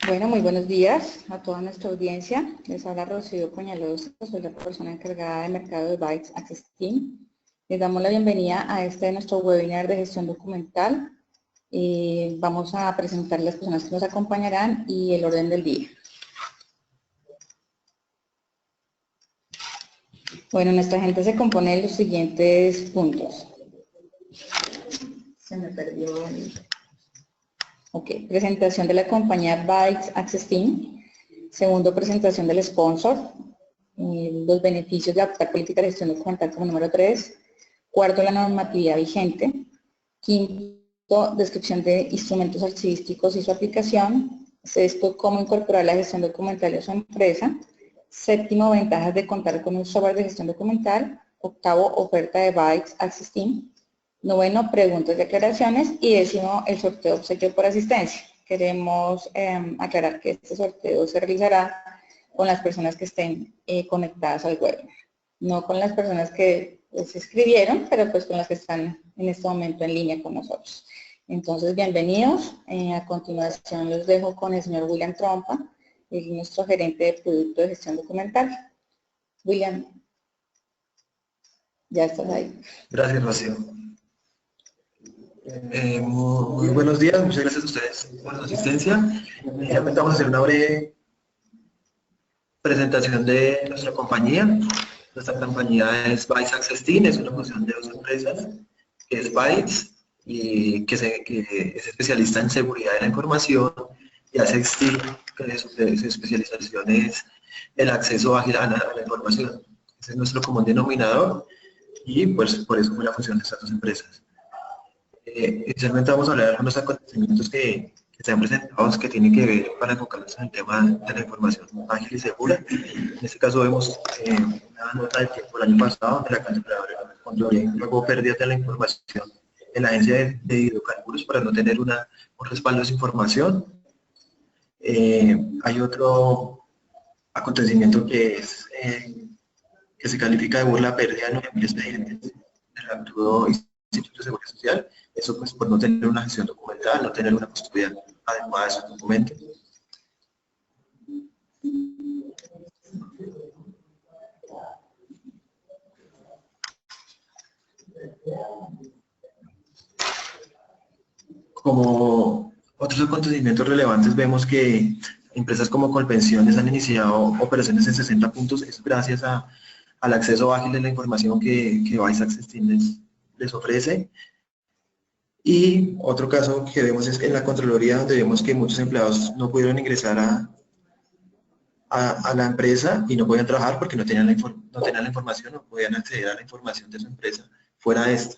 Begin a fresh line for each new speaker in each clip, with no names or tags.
Bueno, muy buenos días a toda nuestra audiencia. Les habla Rocío Peñalosa, soy la persona encargada de mercado de Bytes Access Team. Les damos la bienvenida a nuestro webinar de gestión documental. Vamos a presentar las personas que nos acompañarán y el orden del día. Bueno, nuestra agenda se compone de los siguientes puntos. Se me perdió el... Ok, presentación de la compañía Bytes Access Team. Segundo, presentación del sponsor. Los beneficios de adoptar política de gestión documental como número 3. Cuarto, la normatividad vigente. Quinto, descripción de instrumentos archivísticos y su aplicación. Sexto, cómo incorporar la gestión documental en su empresa. Séptimo, ventajas de contar con un software de gestión documental. Octavo, oferta de Bytes Access Team. Noveno, preguntas y aclaraciones. Y décimo, el sorteo obsequio por asistencia. Queremos aclarar que este sorteo se realizará con las personas que estén conectadas al webinar. No con las personas que se inscribieron, pero pues con las que están en este momento en línea con nosotros. Entonces, bienvenidos. A continuación los dejo con el señor William Trompa, nuestro gerente de producto de gestión documental. William, ya estás ahí.
Gracias, Rocío. Muy buenos días, muchas gracias a ustedes por su asistencia. Inicialmente vamos a hacer una breve presentación de nuestra compañía. Nuestra compañía es Bytes Access Team, es una fusión de dos empresas, que es Bytes, y que es especialista en seguridad de la información, y Access Team, que su especialización es el acceso ágil a la información. Ese es nuestro común denominador, y pues por eso fue la fusión de estas dos empresas. Inicialmente vamos a hablar de algunos acontecimientos que se han presentado que tienen que ver para enfocarnos en el tema de la información ágil y segura. En este caso vemos una nota del tiempo el año pasado donde la Contraloría luego pérdidas de la información en la agencia de hidrocarburos para no tener un respaldo de esa información. Hay otro acontecimiento que es que se califica de burla pérdida de 9.000 expedientes del actual Instituto de Seguridad Social. Eso pues por no tener una gestión documental, no tener una custodia adecuada de esos documentos. Como otros acontecimientos relevantes, vemos que empresas como Colpensiones han iniciado operaciones en 60 puntos, es gracias al acceso ágil de la información que Bytes Access Team les ofrece. Y otro caso que vemos es en la Contraloría, donde vemos que muchos empleados no pudieron ingresar a la empresa y no podían trabajar porque no tenían la información, no podían acceder a la información de su empresa fuera de esta.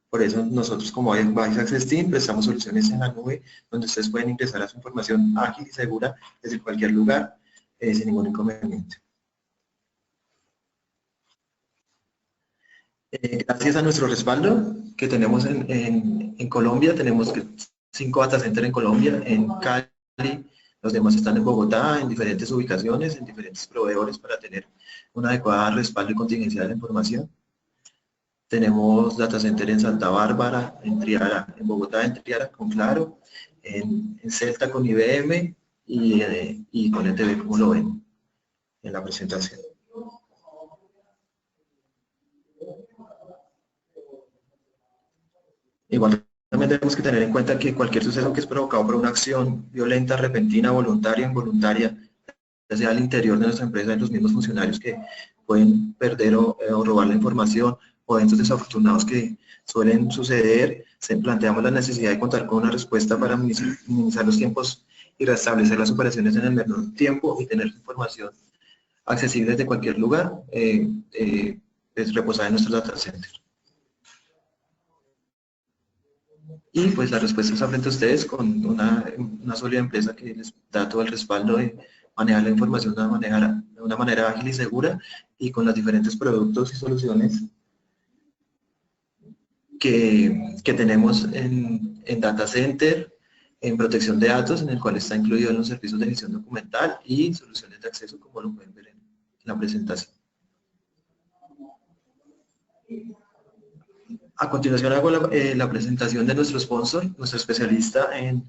Por eso nosotros como Bytes Access Team prestamos soluciones en la nube donde ustedes pueden ingresar a su información ágil y segura desde cualquier lugar sin ningún inconveniente. Gracias a nuestro respaldo que tenemos en Colombia, tenemos 5 data centers en Colombia, en Cali, los demás están en Bogotá, en diferentes ubicaciones, en diferentes proveedores para tener un adecuado respaldo y contingencia de la información. Tenemos data center en Santa Bárbara, en Triara, en Bogotá, en Triara con Claro, en Celta con IBM y con ETB, como lo ven en la presentación. Igual también tenemos que tener en cuenta que cualquier suceso que es provocado por una acción violenta, repentina, voluntaria, involuntaria, ya sea al interior de nuestra empresa, de los mismos funcionarios que pueden perder o robar la información, o eventos desafortunados que suelen suceder, planteamos la necesidad de contar con una respuesta para minimizar los tiempos y restablecer las operaciones en el menor tiempo y tener información accesible desde cualquier lugar, reposada en nuestros data centers. Y pues la respuesta está frente a ustedes con una sólida empresa que les da todo el respaldo de manejar la información de una manera ágil y segura y con los diferentes productos y soluciones que tenemos en Data Center, en protección de datos, en el cual está incluido en los servicios de gestión documental y soluciones de acceso, como lo pueden ver en la presentación. A continuación hago la presentación de nuestro sponsor, nuestro especialista en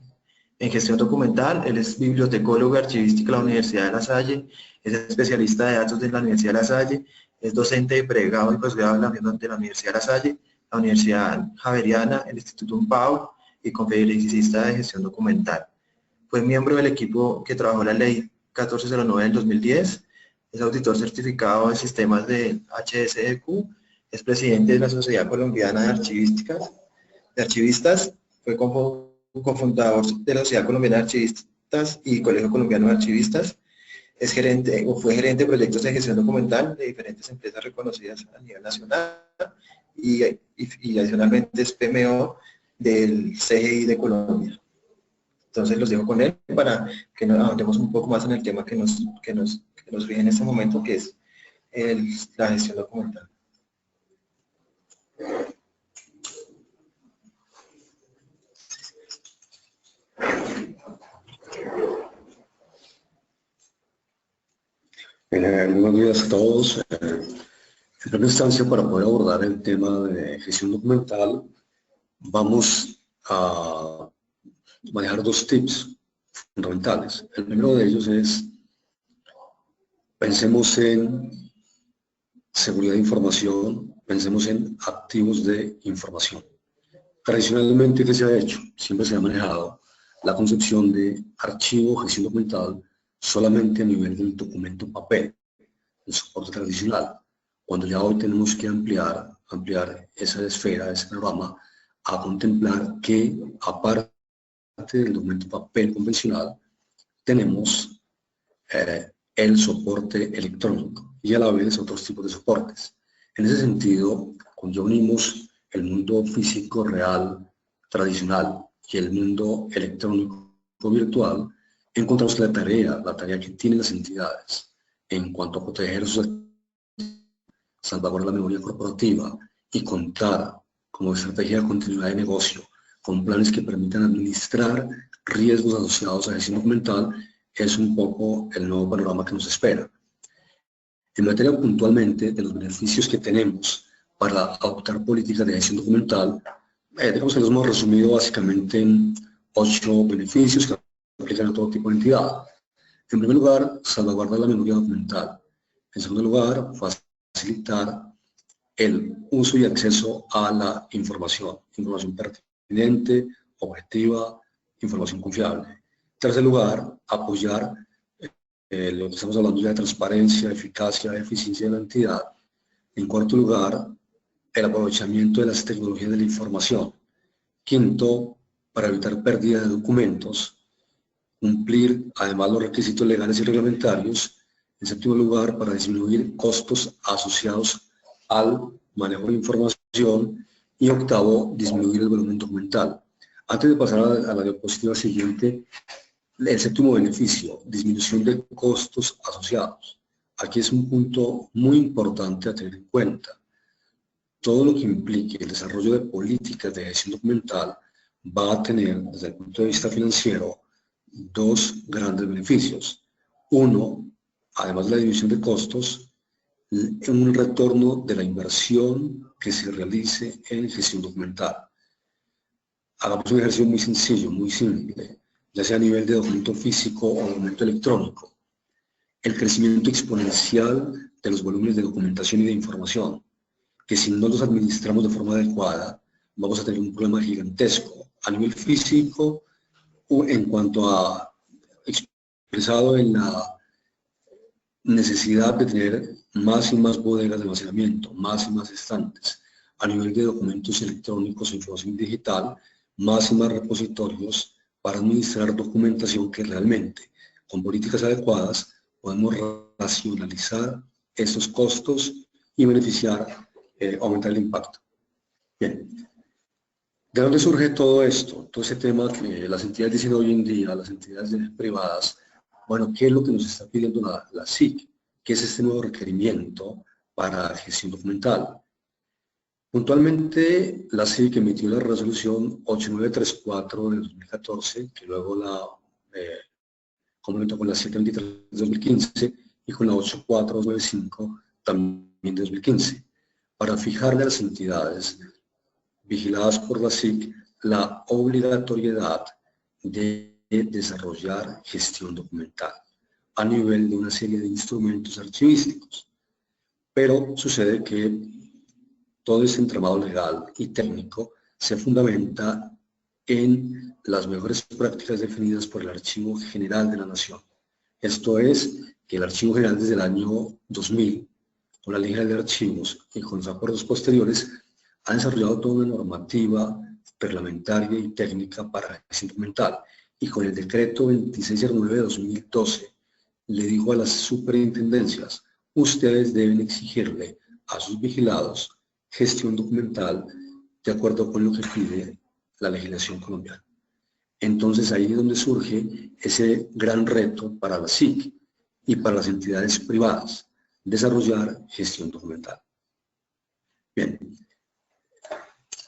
en gestión documental. Él es bibliotecólogo archivístico de la Universidad de La Salle, es especialista de datos de la Universidad de La Salle, es docente de pregrado y posgrado de la Universidad de La Salle, la Universidad Javeriana, el Instituto UNPAO y conferencista de gestión documental. Fue miembro del equipo que trabajó la ley 1409 del 2010, es auditor certificado de sistemas de HSEQ, es presidente de la Sociedad Colombiana de Archivistas, fue cofundador de la Sociedad Colombiana de Archivistas y Colegio Colombiano de Archivistas, es gerente o fue gerente de proyectos de gestión documental de diferentes empresas reconocidas a nivel nacional y adicionalmente es PMO del CGI de Colombia. Entonces los dejo con él para que nos ahondemos un poco más en el tema que nos rige en este momento, que es la gestión documental.
Buenos días a todos. En primera instancia, para poder abordar el tema de gestión documental, vamos a manejar dos tips fundamentales. El primero de ellos es, pensemos en seguridad de información, pensemos en activos de información. Tradicionalmente, ¿qué se ha hecho? Siempre se ha manejado la concepción de archivo, gestión documental, solamente a nivel del documento papel, el soporte tradicional, cuando ya hoy tenemos que ampliar esa esfera, ese panorama, a contemplar que, aparte del documento papel convencional, tenemos el soporte electrónico y a la vez otros tipos de soportes. En ese sentido, cuando ya unimos el mundo físico real tradicional y el mundo electrónico virtual, encontramos que la tarea que tienen las entidades en cuanto a proteger sus activos, salvaguardar la memoria corporativa y contar como estrategia de continuidad de negocio con planes que permitan administrar riesgos asociados a gestión documental, es un poco el nuevo panorama que nos espera. En materia puntualmente de los beneficios que tenemos para adoptar políticas de gestión documental, digamos que los hemos resumido básicamente en 8 beneficios que aplican a todo tipo de entidad. En primer lugar, salvaguardar la memoria documental. En segundo lugar, facilitar el uso y acceso a la información pertinente, objetiva, información confiable. En tercer lugar, apoyar lo que estamos hablando ya de transparencia, eficacia, eficiencia de la entidad. En cuarto lugar, el aprovechamiento de las tecnologías de la información. Quinto, para evitar pérdida de documentos, cumplir además los requisitos legales y reglamentarios. En séptimo lugar, para disminuir costos asociados al manejo de información. Y octavo, disminuir el volumen documental. Antes de pasar a la diapositiva siguiente, el séptimo beneficio, disminución de costos asociados. Aquí es un punto muy importante a tener en cuenta. Todo lo que implique el desarrollo de políticas de gestión documental va a tener, desde el punto de vista financiero, dos grandes beneficios. Uno, además de la disminución de costos, un retorno de la inversión que se realice en gestión documental. Hagamos un ejercicio muy sencillo, muy simple, ya sea a nivel de documento físico o documento electrónico. El crecimiento exponencial de los volúmenes de documentación y de información, que si no los administramos de forma adecuada, vamos a tener un problema gigantesco a nivel físico, en cuanto a expresado en la necesidad de tener más y más bodegas de almacenamiento, más y más estantes. A nivel de documentos electrónicos e información digital, más y más repositorios para administrar documentación que realmente, con políticas adecuadas, podemos racionalizar esos costos y beneficiar, aumentar el impacto. Bien. ¿De dónde surge todo esto? Todo ese tema que las entidades dicen hoy en día, las entidades privadas, bueno, ¿qué es lo que nos está pidiendo la SIC? ¿Qué es este nuevo requerimiento para gestión documental? Puntualmente, la SIC emitió la resolución 8934 de 2014, que luego la complementó con la 723 de 2015 y con la 8495 también de 2015, para fijarle a las entidades vigiladas por la SIC la obligatoriedad de desarrollar gestión documental a nivel de una serie de instrumentos archivísticos. Pero sucede que todo ese entramado legal y técnico se fundamenta en las mejores prácticas definidas por el Archivo General de la Nación. Esto es, que el Archivo General desde el año 2000, con la Ley General de Archivos y con los acuerdos posteriores, ha desarrollado toda una normativa reglamentaria y técnica para la gestión documental, y con el decreto 2609 de 2012 le dijo a las superintendencias: ustedes deben exigirle a sus vigilados gestión documental de acuerdo con lo que pide la legislación colombiana. Entonces ahí es donde surge ese gran reto para la SIC y para las entidades privadas: desarrollar gestión documental. Bien,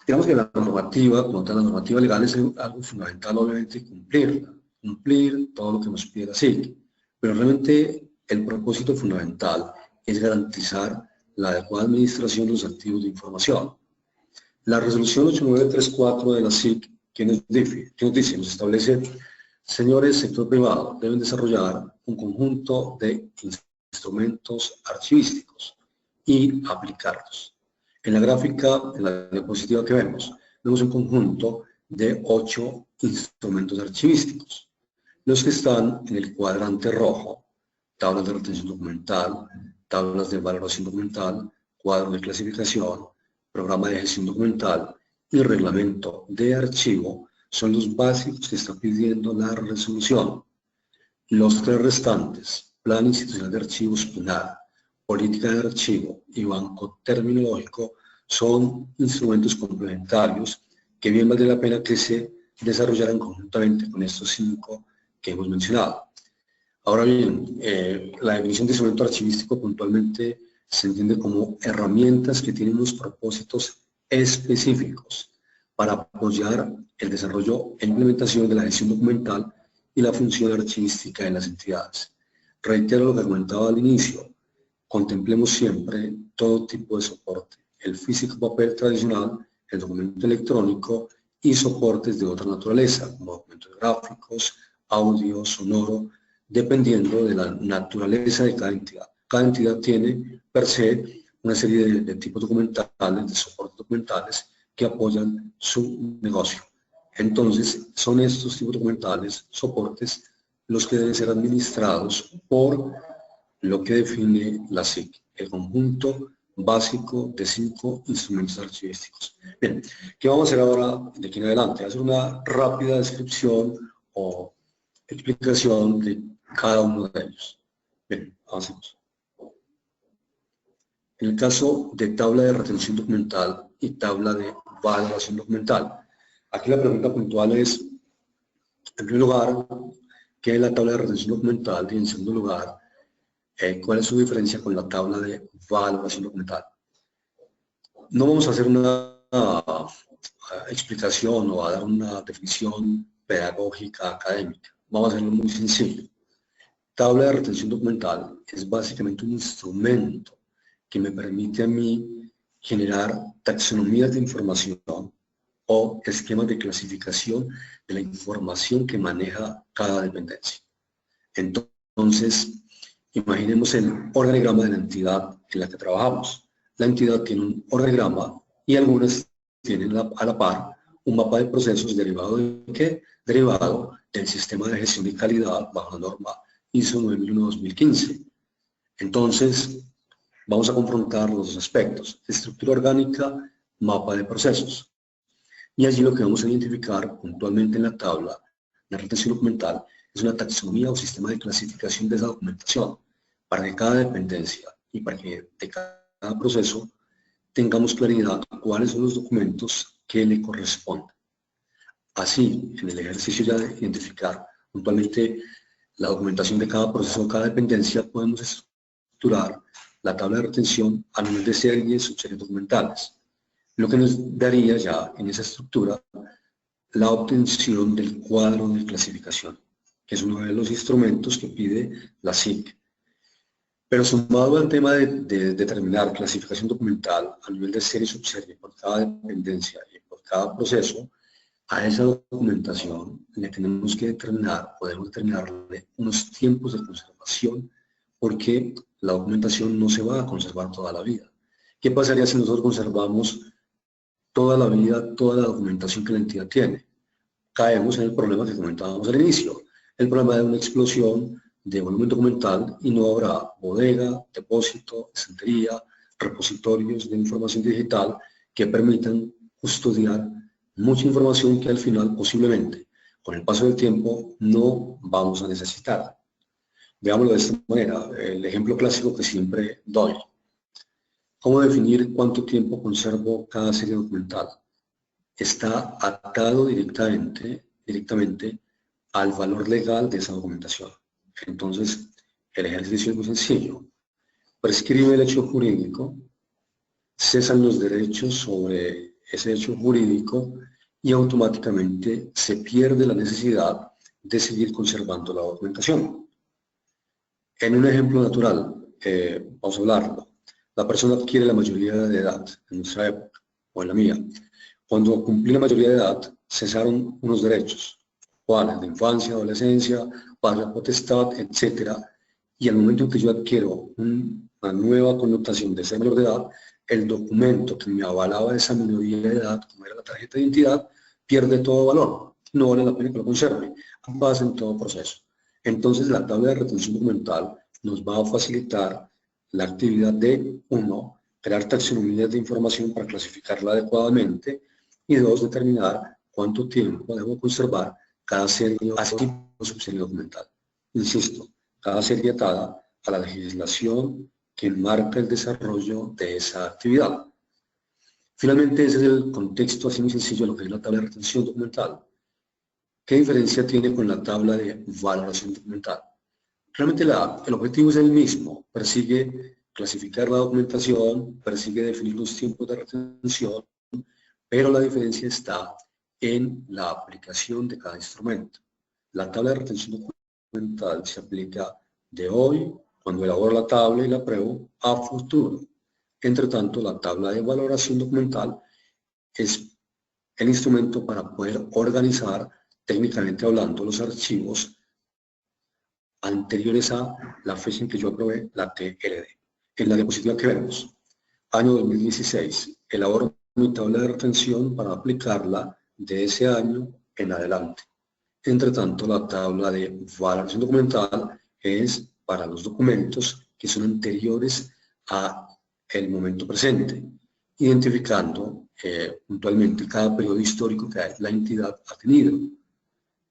digamos que la normativa, como tal, la normativa legal es algo fundamental, obviamente, cumplir todo lo que nos pide la SIC, pero realmente el propósito fundamental es garantizar la adecuada administración de los activos de información. La resolución 8934 de la SIC, que nos dice, nos establece: señores, sector privado, deben desarrollar un conjunto de instrumentos archivísticos y aplicarlos. En la gráfica, en la diapositiva que vemos un conjunto de 8 instrumentos archivísticos. Los que están en el cuadrante rojo: tablas de retención documental, tablas de valoración documental, cuadro de clasificación, programa de gestión documental y reglamento de archivo, son los básicos que está pidiendo la resolución. Los 3 restantes: Plan Institucional de Archivos PINAR, Política de Archivo y Banco Terminológico, son instrumentos complementarios que bien vale la pena que se desarrollaran conjuntamente con estos 5 que hemos mencionado. Ahora bien, la definición de instrumento archivístico puntualmente se entiende como herramientas que tienen unos propósitos específicos para apoyar el desarrollo e implementación de la gestión documental y la función archivística de las entidades. Reitero lo que comentaba al inicio: contemplemos siempre todo tipo de soporte: el físico, papel tradicional, el documento electrónico y soportes de otra naturaleza, como documentos gráficos, audio, sonoro, dependiendo de la naturaleza de cada entidad. Cada entidad tiene per se una serie de tipos documentales, de soportes documentales que apoyan su negocio. Entonces, son estos tipos documentales, soportes, los que deben ser administrados por lo que define la SIC, el conjunto básico de 5 instrumentos archivísticos. Bien, ¿qué vamos a hacer ahora de aquí en adelante? Hacer una rápida descripción o explicación de cada uno de ellos. Bien, avancemos. En el caso de tabla de retención documental y tabla de valoración documental, aquí la pregunta puntual es, en primer lugar, ¿qué es la tabla de retención documental? Y en segundo lugar, ¿cuál es su diferencia con la tabla de valoración documental? No vamos a hacer una explicación o a dar una definición pedagógica, académica. Vamos a hacerlo muy sencillo. Tabla de retención documental es básicamente un instrumento que me permite a mí generar taxonomías de información o esquemas de clasificación de la información que maneja cada dependencia. Entonces, imaginemos el organigrama de la entidad en la que trabajamos. La entidad tiene un organigrama y algunas tienen a la par un mapa de procesos derivado de ¿qué? Derivado del sistema de gestión de calidad bajo la norma ISO 9001-2015. Entonces, vamos a confrontar los dos aspectos: estructura orgánica, mapa de procesos. Y allí lo que vamos a identificar puntualmente en la tabla de retención documental es una taxonomía o sistema de clasificación de esa documentación, para que cada dependencia y para que de cada proceso tengamos claridad cuáles son los documentos que le corresponden. Así, en el ejercicio ya de identificar puntualmente la documentación de cada proceso o cada dependencia, podemos estructurar la tabla de retención a nivel de series, subseries documentales, lo que nos daría ya en esa estructura la obtención del cuadro de clasificación, que es uno de los instrumentos que pide la SIC. Pero sumado al tema de determinar clasificación documental a nivel de serie y subserie por cada dependencia y por cada proceso, A esa documentación le tenemos que determinar, podemos determinarle unos tiempos de conservación, porque la documentación no se va a conservar toda la vida. ¿Qué pasaría si nosotros conservamos toda la vida, toda la documentación que la entidad tiene? Caemos en el problema que comentábamos al inicio, el problema de una explosión de volumen documental, y no habrá bodega, depósito, estantería, repositorios de información digital que permitan custodiar mucha información que al final posiblemente con el paso del tiempo no vamos a necesitar. Veámoslo de esta manera, el ejemplo clásico que siempre doy. ¿Cómo definir cuánto tiempo conservo cada serie documental? Está atado directamente al valor legal de esa documentación. Entonces, el ejercicio es muy sencillo. Prescribe el hecho jurídico, cesan los derechos sobre ese hecho jurídico y automáticamente se pierde la necesidad de seguir conservando la documentación. En un ejemplo natural, vamos a hablarlo. La persona adquiere la mayoría de edad en nuestra época, o en la mía. Cuando cumplí la mayoría de edad, cesaron unos derechos, cuáles, de infancia, adolescencia, patria potestad, etc. Y al momento en que yo adquiero una nueva connotación de ser menor de edad, el documento que me avalaba esa minoría de edad, como era la tarjeta de identidad, pierde todo valor. No vale la pena que lo conserve. Pasa en todo proceso. Entonces, la tabla de retención documental nos va a facilitar la actividad de, 1, crear taxonomías de información para clasificarla adecuadamente, y 2, determinar cuánto tiempo debo conservar cada serie o subserie documental. Insisto, cada serie atada a la legislación que marca el desarrollo de esa actividad. Finalmente, ese es el contexto así muy sencillo de lo que es la tabla de retención documental. ¿Qué diferencia tiene con la tabla de valoración documental? Realmente el objetivo es el mismo, persigue clasificar la documentación, persigue definir los tiempos de retención, pero la diferencia está en la aplicación de cada instrumento. La tabla de retención documental se aplica de hoy, cuando elaboro la tabla y la apruebo, a futuro. Entre tanto, la tabla de valoración documental es el instrumento para poder organizar, técnicamente hablando, los archivos anteriores a la fecha en que yo aprobé la TLD. En la diapositiva que vemos, año 2016, elaboro mi tabla de retención para aplicarla de ese año en adelante. Entre tanto, la tabla de valoración documental es para los documentos que son anteriores a el momento presente, identificando puntualmente cada periodo histórico que la entidad ha tenido.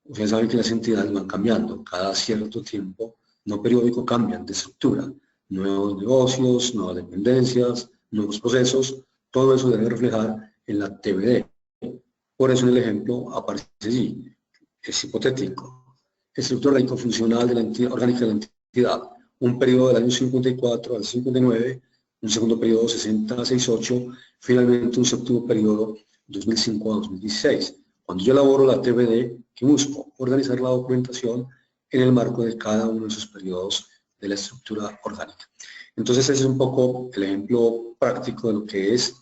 Ustedes saben que las entidades van cambiando, cada cierto tiempo, no periódico, cambian de estructura. Nuevos negocios, nuevas dependencias, nuevos procesos, todo eso debe reflejar en la TBD. Por eso en el ejemplo aparece allí, es hipotético. Estructura orgánico-funcional de la entidad, orgánica de la entidad, un periodo del año 54 al 59, un segundo periodo 60 a 68, finalmente un séptimo periodo 2005 a 2016. Cuando yo elaboro la TBD, ¿qué busco? Organizar la documentación en el marco de cada uno de esos periodos de la estructura orgánica. Entonces ese es un poco el ejemplo práctico de lo que es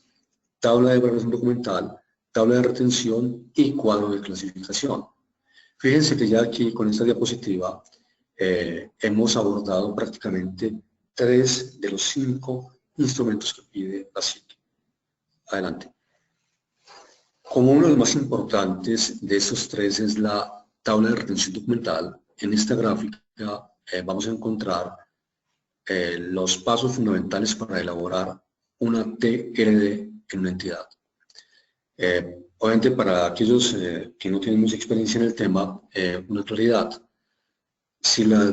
tabla de valoración documental, tabla de retención y cuadro de clasificación. Fíjense que ya aquí con esta diapositiva hemos abordado prácticamente 3 de los 5 instrumentos que pide la SIC. Adelante. Como uno de los más importantes de estos 3 es la tabla de retención documental, en esta gráfica vamos a encontrar los pasos fundamentales para elaborar una TLD en una entidad. Obviamente para aquellos que no tienen mucha experiencia en el tema, una claridad. Si la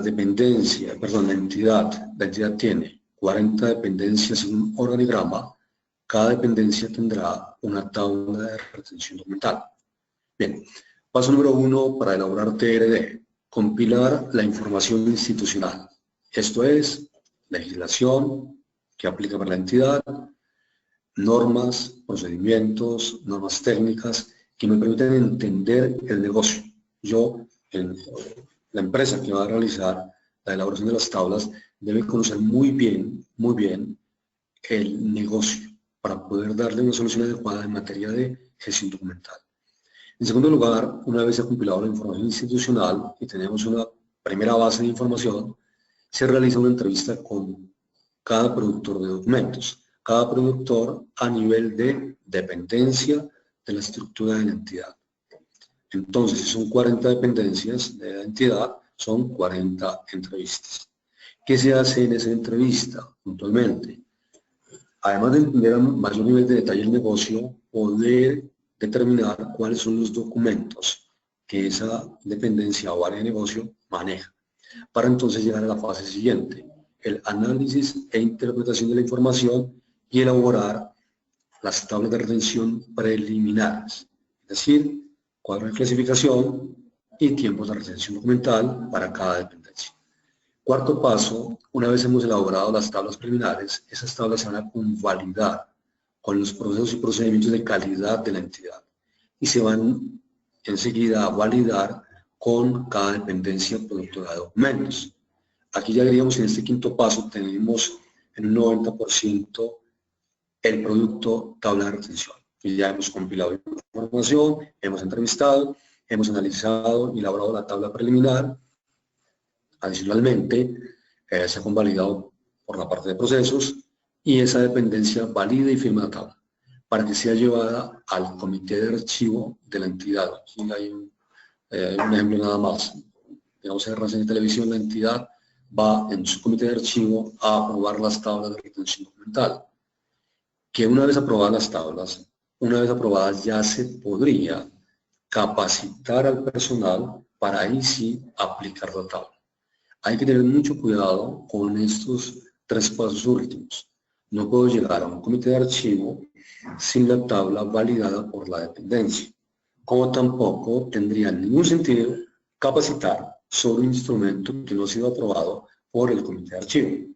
entidad tiene 40 dependencias en un organigrama, cada dependencia tendrá una tabla de retención documental. Bien, paso número 1 para elaborar TLD, compilar la información institucional. Esto es, legislación que aplica para la entidad, normas, procedimientos, normas técnicas que me permiten entender el negocio. Yo, la empresa que va a realizar la elaboración de las tablas, debe conocer muy bien el negocio para poder darle una solución adecuada en materia de gestión documental. En segundo lugar, una vez se ha compilado la información institucional y tenemos una primera base de información, se realiza una entrevista con cada productor de documentos, cada productor a nivel de dependencia de la estructura de la entidad. Entonces, si son 40 dependencias de la entidad, son 40 entrevistas. ¿Qué se hace en esa entrevista puntualmente? Además de entender a mayor nivel de detalle el negocio, poder determinar cuáles son los documentos que esa dependencia o área de negocio maneja, para entonces llegar a la fase siguiente, el análisis e interpretación de la información y elaborar las tablas de retención preliminares, es decir, cuadro de clasificación y tiempos de retención documental para cada dependencia. Cuarto paso, una vez hemos elaborado las tablas preliminares, esas tablas se van a convalidar con los procesos y procedimientos de calidad de la entidad y se van enseguida a validar con cada dependencia productora de documentos. Aquí ya diríamos en este quinto paso tenemos en un 90% el producto tabla de retención. Y ya hemos compilado información, hemos entrevistado, hemos analizado y elaborado la tabla preliminar. Adicionalmente, se ha convalidado por la parte de procesos y esa dependencia valida y firma la tabla para que sea llevada al comité de archivo de la entidad. Aquí hay un ejemplo nada más. Digamos, en RCN Televisión, la entidad va en su comité de archivo a aprobar las tablas de retención documental. Que una vez aprobadas las tablas, una vez aprobadas ya se podría capacitar al personal para ahí sí aplicar la tabla. Hay que tener mucho cuidado con estos tres pasos últimos. No puedo llegar a un comité de archivo sin la tabla validada por la dependencia, como tampoco tendría ningún sentido capacitar sobre un instrumento que no ha sido aprobado por el comité de archivo,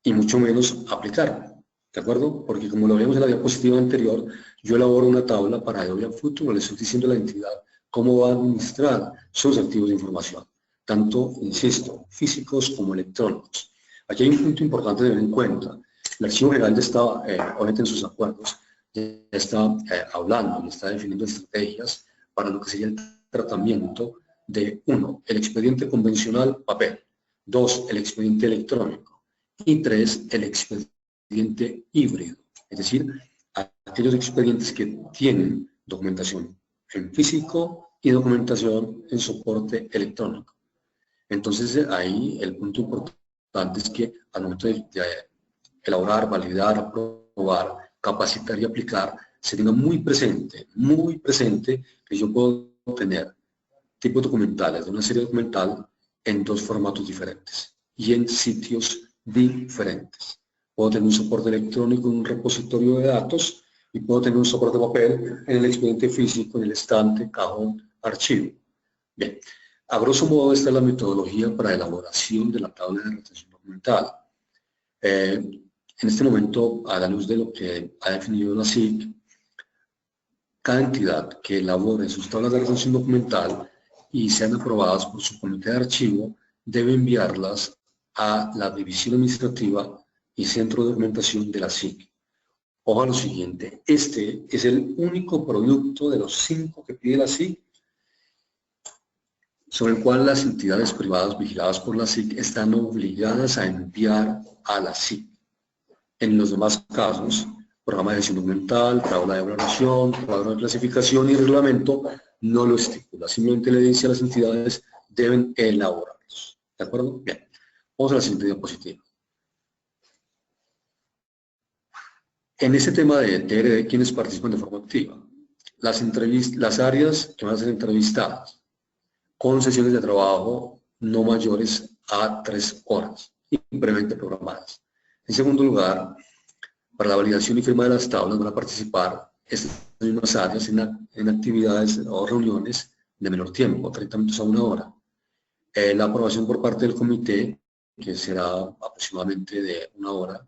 y mucho menos aplicar. ¿De acuerdo? Porque como lo vimos en la diapositiva anterior, yo elaboro una tabla para de hoy a futuro, le estoy diciendo a la entidad cómo va a administrar sus activos de información, tanto, insisto, físicos como electrónicos. Aquí hay un punto importante de tener en cuenta. El Archivo General ya está, obviamente en sus acuerdos, ya está hablando y está definiendo estrategias para lo que sería el tratamiento de, 1, el expediente convencional papel, 2, el expediente electrónico y 3, el expediente híbrido, es decir, aquellos expedientes que tienen documentación en físico y documentación en soporte electrónico. Entonces ahí el punto importante es que al momento de elaborar, validar, aprobar, capacitar y aplicar, se tenga muy presente que yo puedo tener tipos documentales de una serie documental en 2 formatos diferentes y en sitios diferentes. Puedo tener un soporte electrónico en un repositorio de datos y puedo tener un soporte de papel en el expediente físico, en el estante, cajón, archivo. Bien, a grosso modo esta es la metodología para elaboración de la tabla de retención documental. En este momento, a la luz de lo que ha definido la SIC, cada entidad que elabore sus tablas de retención documental y sean aprobadas por su comité de archivo, debe enviarlas a la división administrativa y centro de documentación de la SIC. Ojo a lo siguiente, este es el único producto de los 5 que pide la SIC sobre el cual las entidades privadas vigiladas por la SIC están obligadas a enviar a la SIC. En los demás casos, programa de gestión documental, tabla de evaluación, cuadro de clasificación y reglamento no lo estipula, simplemente le dice a las entidades deben elaborarlos. ¿De acuerdo? Bien, vamos a la siguiente diapositiva. En este tema de TRD, ¿quiénes participan de forma activa? Las áreas que van a ser entrevistadas, con sesiones de trabajo no mayores a 3 horas y previamente programadas. En segundo lugar, para la validación y firma de las tablas van a participar estas mismas áreas en actividades o reuniones de menor tiempo, 30 minutos a 1 hora. La aprobación por parte del comité, que será aproximadamente de 1 hora,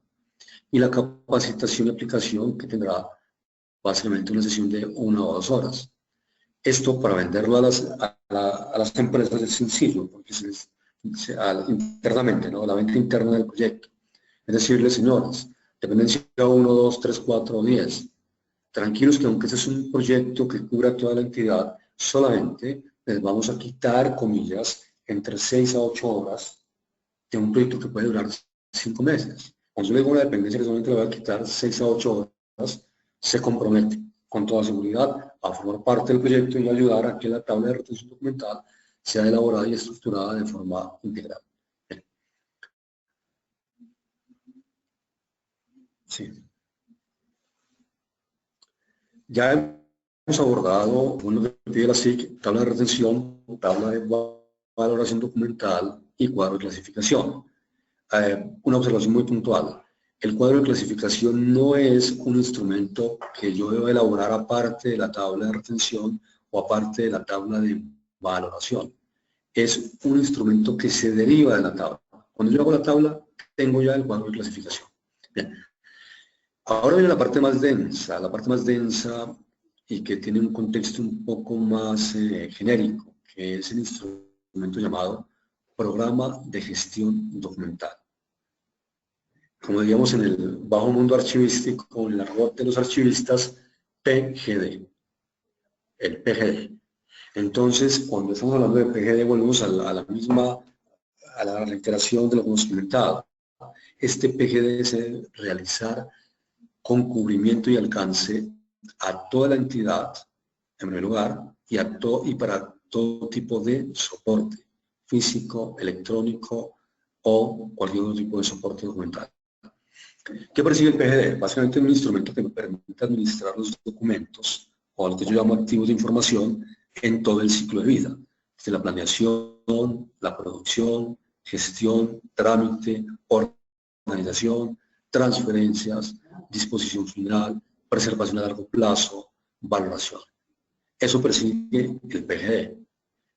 y la capacitación y aplicación, que tendrá básicamente una sesión de 1 o 2 horas. Esto para venderlo a las empresas es sencillo, porque internamente, ¿no? La venta interna del proyecto. Es decirle, señores, dependencia 1, 2, 3, 4 o 10. tranquilos que aunque este es un proyecto que cubra toda la entidad, solamente les vamos a quitar, comillas, entre 6 a 8 horas de un proyecto que puede durar 5 meses. Cuando yo le digo a una dependencia que solamente le voy a quitar 6 a 8 horas, se compromete con toda seguridad a formar parte del proyecto y ayudar a que la tabla de retención documental sea elaborada y estructurada de forma integral. Bien. Sí. Ya hemos abordado lo que pide la SIC, tabla de retención, tabla de valoración documental y cuadro de clasificación. Una observación muy puntual. El cuadro de clasificación no es un instrumento que yo debo elaborar aparte de la tabla de retención o aparte de la tabla de valoración. Es un instrumento que se deriva de la tabla. Cuando yo hago la tabla, tengo ya el cuadro de clasificación. Bien. Ahora viene la parte más densa y que tiene un contexto un poco más genérico, que es el instrumento llamado Programa de Gestión Documental. Como diríamos en el bajo mundo archivístico, en el argot de los archivistas, PGD, el PGD. Entonces, cuando estamos hablando de PGD, volvemos a la reiteración de lo que hemos comentado. Este PGD es realizar con cubrimiento y alcance a toda la entidad, en primer lugar, y para todo tipo de soporte, físico, electrónico o cualquier otro tipo de soporte documental. ¿Qué persigue el PGD? Básicamente un instrumento que me permite administrar los documentos, o lo que yo llamo activos de información, en todo el ciclo de vida, desde la planeación, la producción, gestión, trámite, organización, transferencias, disposición final, preservación a largo plazo, valoración. Eso persigue el PGD.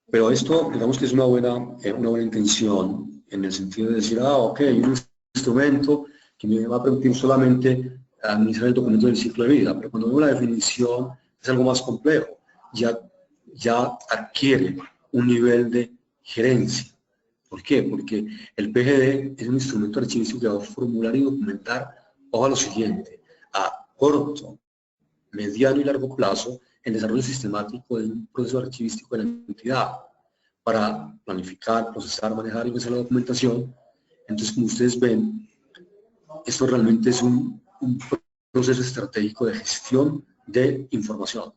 Pero esto, digamos que es una buena intención, en el sentido de decir, ok, un instrumento que me va a permitir solamente administrar el documento del ciclo de vida, pero cuando veo la definición es algo más complejo, ya adquiere un nivel de gerencia. ¿Por qué? Porque el PGD es un instrumento archivístico que va a formular y documentar, ojo, lo siguiente, a corto, mediano y largo plazo, el desarrollo sistemático de un proceso archivístico de la entidad para planificar, procesar, manejar y pensar la documentación. Entonces, como ustedes ven, esto realmente es un proceso estratégico de gestión de información.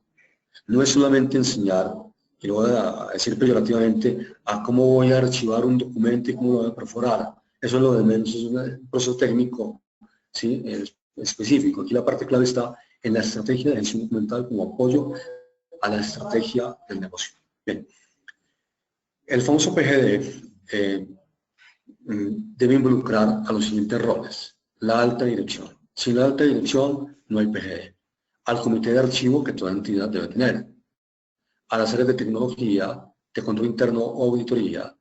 No es solamente enseñar, y lo voy a decir peyorativamente, a cómo voy a archivar un documento y cómo lo voy a perforar. Eso es lo de menos, es un proceso técnico, ¿sí? Específico. Aquí la parte clave está en la estrategia de gestión documental como apoyo a la estrategia del negocio. Bien. El famoso PGD debe involucrar a los siguientes roles. La alta dirección. Sin la alta dirección no hay PGD. Al comité de archivo que toda entidad debe tener. A las áreas de tecnología, de control interno o auditoría,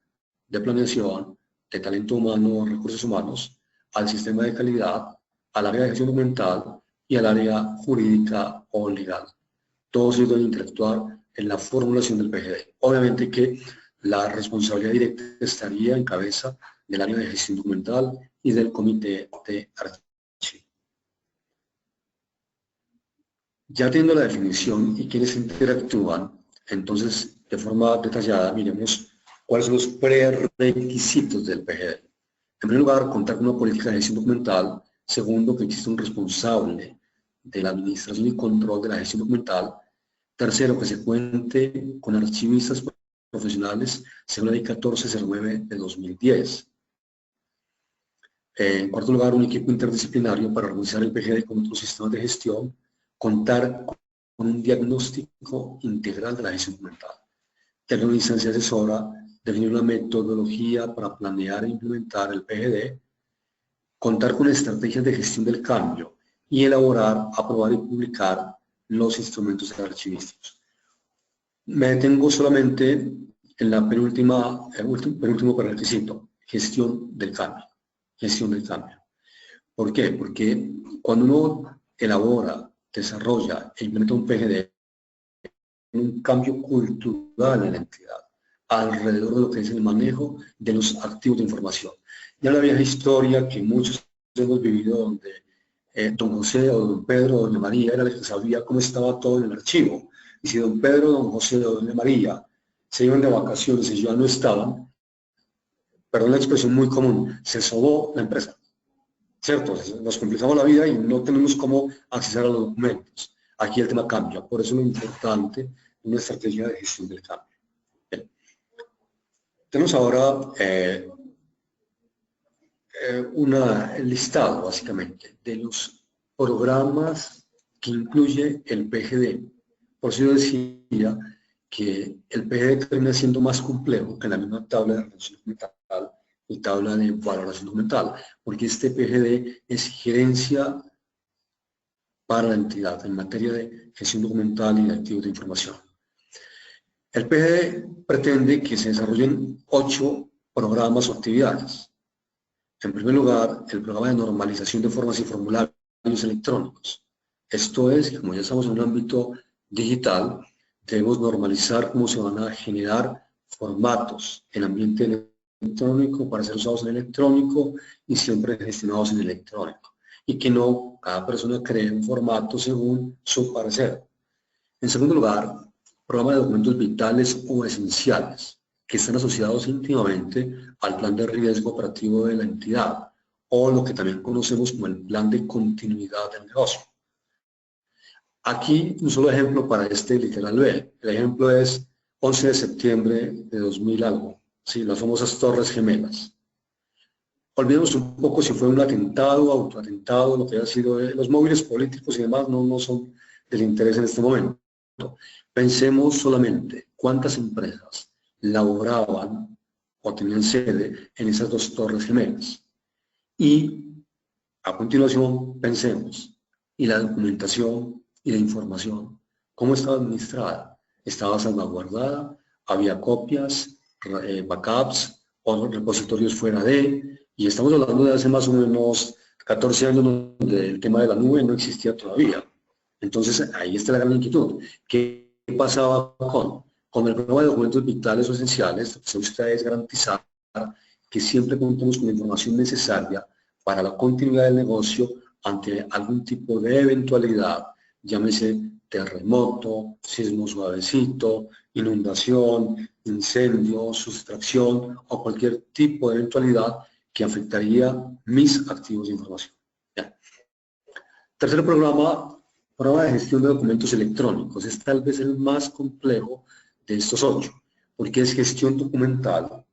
de planeación, de talento humano o recursos humanos, al sistema de calidad, al área de gestión documental y al área jurídica o legal. Todos ellos deben interactuar en la formulación del PGD. Obviamente que la responsabilidad directa estaría en cabeza del área de gestión documental y del comité de archivo. Ya teniendo la definición y quienes interactúan, entonces de forma detallada miremos cuáles son los prerequisitos del PGD. En primer lugar, contar con una política de gestión documental. Segundo, que existe un responsable de la administración y control de la gestión documental. Tercero, que se cuente con archivistas profesionales según la ley 1409 de 2010. En cuarto lugar, un equipo interdisciplinario para organizar el PGD con otros sistemas de gestión. Contar con un diagnóstico integral de la gestión documental. Tener una instancia asesora, definir una metodología para planear e implementar el PGD. Contar con estrategias de gestión del cambio y elaborar, aprobar y publicar los instrumentos archivísticos. Me detengo solamente en la penúltimo prerequisito, gestión del cambio. Gestión del cambio. ¿Por qué? Porque cuando uno elabora, desarrolla e implementa un PGD, un cambio cultural en la entidad, alrededor de lo que es el manejo de los activos de información. Ya la vieja historia que muchos hemos vivido donde don José o don Pedro o doña María era el que sabía cómo estaba todo en el archivo. Y si don Pedro, don José o doña María se iban de vacaciones y ya no estaban, perdón la expresión muy común, se sobó la empresa. ¿Cierto? Nos complicamos la vida y no tenemos cómo acceder a los documentos. Aquí el tema cambia, por eso lo importante es una estrategia de gestión del cambio. Bien. Tenemos ahora un listado, básicamente, de los programas que incluye el PGD. Por eso yo decía que el PGD termina siendo más complejo que la misma tabla de relación documental y tabla de valoración documental, porque este PGD es gerencia para la entidad en materia de gestión documental y de activos de información. El PGD pretende que se desarrollen 8 programas o actividades. En primer lugar, el programa de normalización de formas y formularios electrónicos. Esto es, como ya estamos en un ámbito digital, debemos normalizar cómo se van a generar formatos en ambiente electrónico para ser usados en electrónico y siempre gestionados en electrónico. Y que no cada persona cree un formato según su parecer. En segundo lugar, programa de documentos vitales o esenciales que están asociados íntimamente al plan de riesgo operativo de la entidad, o lo que también conocemos como el plan de continuidad del negocio. Aquí un solo ejemplo para este literal B. El ejemplo es 11 de septiembre de 2000 algo, ¿sí? Las famosas Torres Gemelas. Olvidemos un poco si fue un atentado, autoatentado, lo que haya sido. Los móviles políticos y demás no son del interés en este momento. Pensemos solamente cuántas empresas laboraban o tenían sede en esas 2 torres gemelas. Y a continuación pensemos, ¿y la documentación y la información cómo estaba administrada? ¿Estaba salvaguardada? ¿Había copias, backups o repositorios fuera de? Y estamos hablando de hace más o menos 14 años donde el tema de la nube no existía todavía. Entonces ahí está la gran inquietud. ¿Qué pasaba con el programa de documentos vitales o esenciales? Lo que se busca es garantizar que siempre contemos con la información necesaria para la continuidad del negocio ante algún tipo de eventualidad, llámese terremoto, sismo suavecito, inundación, incendio, sustracción o cualquier tipo de eventualidad que afectaría mis activos de información. Bien. Tercer programa de gestión de documentos electrónicos. Es tal vez el más complejo de estos 8, porque es gestión documental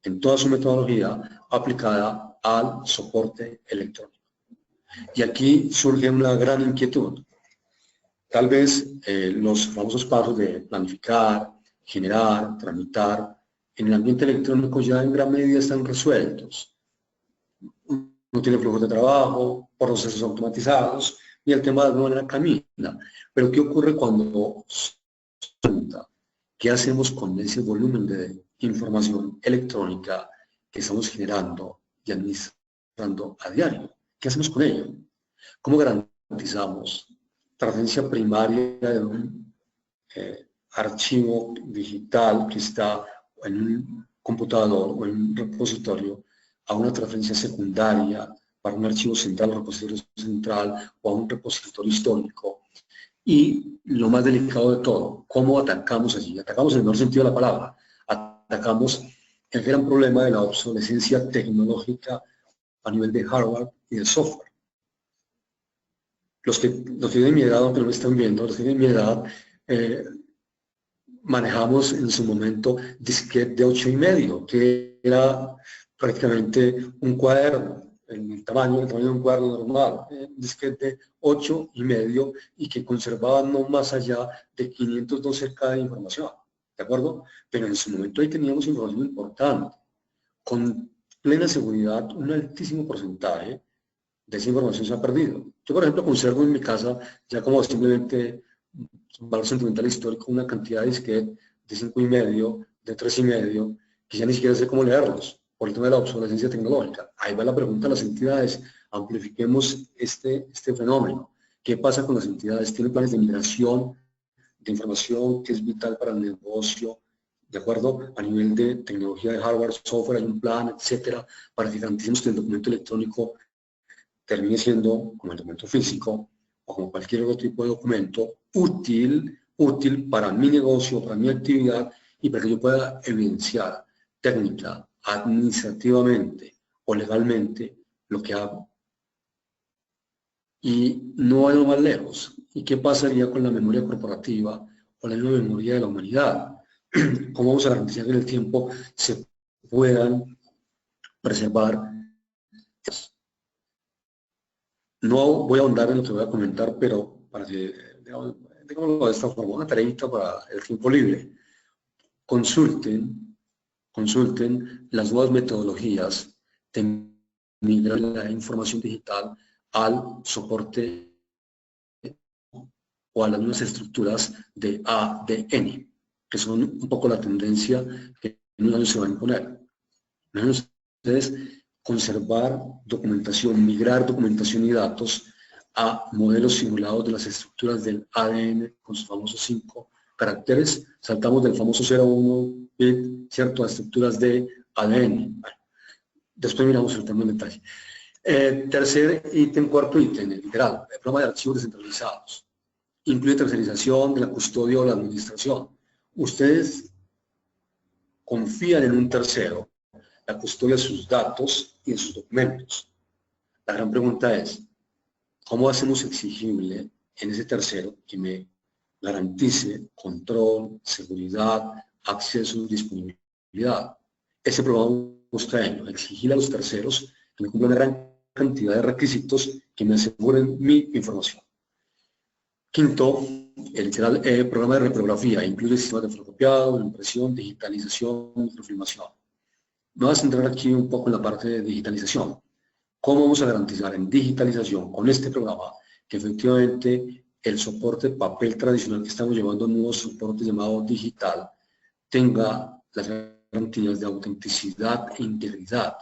en toda su metodología aplicada al soporte electrónico. Y aquí surge una gran inquietud. Tal vez los famosos pasos de planificar, generar, tramitar, en el ambiente electrónico ya en gran medida están resueltos. No tiene flujos de trabajo, procesos automatizados, y el tema de alguna manera camina. Pero ¿qué ocurre cuando qué hacemos con ese volumen de información electrónica que estamos generando y administrando a diario? ¿Qué hacemos con ello? ¿Cómo garantizamos transferencia primaria de un archivo digital que está en un computador o en un repositorio a una transferencia secundaria para un archivo central o repositorio central o a un repositorio histórico? Y lo más delicado de todo, ¿cómo atacamos allí? Atacamos en el mejor sentido de la palabra. Atacamos el gran problema de la obsolescencia tecnológica a nivel de hardware y de software. Los que tienen mi edad, aunque no me están viendo, los que tienen mi edad, manejamos en su momento disquete de 8,5, que era prácticamente un cuaderno, el tamaño de un cuaderno normal, un disquete de 8,5 y que conservaba no más allá de 512 K de información, ¿de acuerdo? Pero en su momento ahí teníamos información importante, con plena seguridad, un altísimo porcentaje de esa información se ha perdido. Yo, por ejemplo, conservo en mi casa, ya como simplemente un valor sentimental histórico, una cantidad de disquete de 5,5, de 3,5, que ya ni siquiera sé cómo leerlos, por el tema de la obsolescencia tecnológica. Ahí va la pregunta a las entidades, amplifiquemos este fenómeno. ¿Qué pasa con las entidades? ¿Tienen planes de migración de información que es vital para el negocio? ¿De acuerdo? A nivel de tecnología de hardware, software, hay un plan, etcétera, para que garanticemos que el documento electrónico termine siendo, como el documento físico o como cualquier otro tipo de documento, útil para mi negocio, para mi actividad y para que yo pueda evidenciar técnica, administrativamente o legalmente lo que hago. Y no vayamos más lejos. ¿Y qué pasaría con la memoria corporativa o la misma memoria de la humanidad? ¿Cómo vamos a garantizar que en el tiempo se puedan preservar? No voy a ahondar en lo que voy a comentar, pero para que, digámoslo de esta forma, una tareita para el tiempo libre. Consulten las nuevas metodologías de migrar la información digital al soporte o a las nuevas estructuras de ADN, que son un poco la tendencia que en un año se va a imponer. Entonces, conservar documentación, migrar documentación y datos a modelos simulados de las estructuras del ADN con sus famosos 5 caracteres. Saltamos del famoso 0 a 1 bit, ¿cierto?, a estructuras de ADN. Bueno, después miramos el tema en detalle. Tercer ítem, cuarto ítem, literal, el programa de archivos descentralizados. Incluye tercerización de la custodia o la administración. Ustedes confían en un tercero la custodia de sus datos y de sus documentos. La gran pregunta es, ¿cómo hacemos exigible en ese tercero que me garantice control, seguridad, acceso y disponibilidad? Ese programa busca ello, exigir a los terceros que me cumplan una gran cantidad de requisitos que me aseguren mi información. Quinto, el programa de reprografía incluye sistemas de fotocopiado, impresión, digitalización, microfilmación. Me voy a centrar aquí un poco en la parte de digitalización. ¿Cómo vamos a garantizar en digitalización con este programa que efectivamente el soporte papel tradicional que estamos llevando a un nuevo soporte llamado digital tenga las garantías de autenticidad e integridad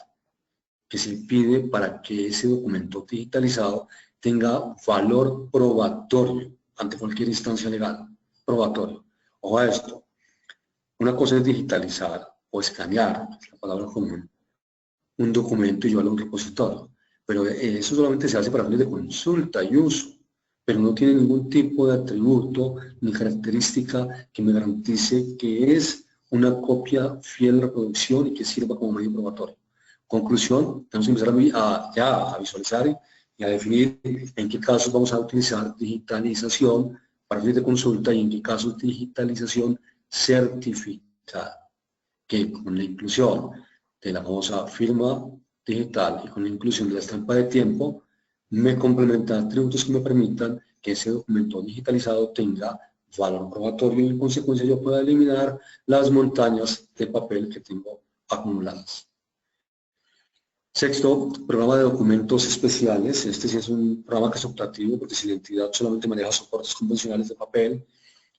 que se pide para que ese documento digitalizado tenga valor probatorio ante cualquier instancia legal? Probatorio. Ojo a esto. Una cosa es digitalizar o escanear, es la palabra común, un documento y llevarlo a un repositorio. Pero eso solamente se hace para fines de consulta y uso, pero no tiene ningún tipo de atributo ni característica que me garantice que es una copia fiel de reproducción y que sirva como medio probatorio. Conclusión, tenemos que empezar a visualizar y a definir en qué casos vamos a utilizar digitalización para fines de consulta y en qué casos digitalización certificada, que con la inclusión de la famosa firma digital y con la inclusión de la estampa de tiempo, me complementa atributos que me permitan que ese documento digitalizado tenga valor probatorio y en consecuencia yo pueda eliminar las montañas de papel que tengo acumuladas. Sexto, programa de documentos especiales. Este sí es un programa que es optativo porque si la entidad solamente maneja soportes convencionales de papel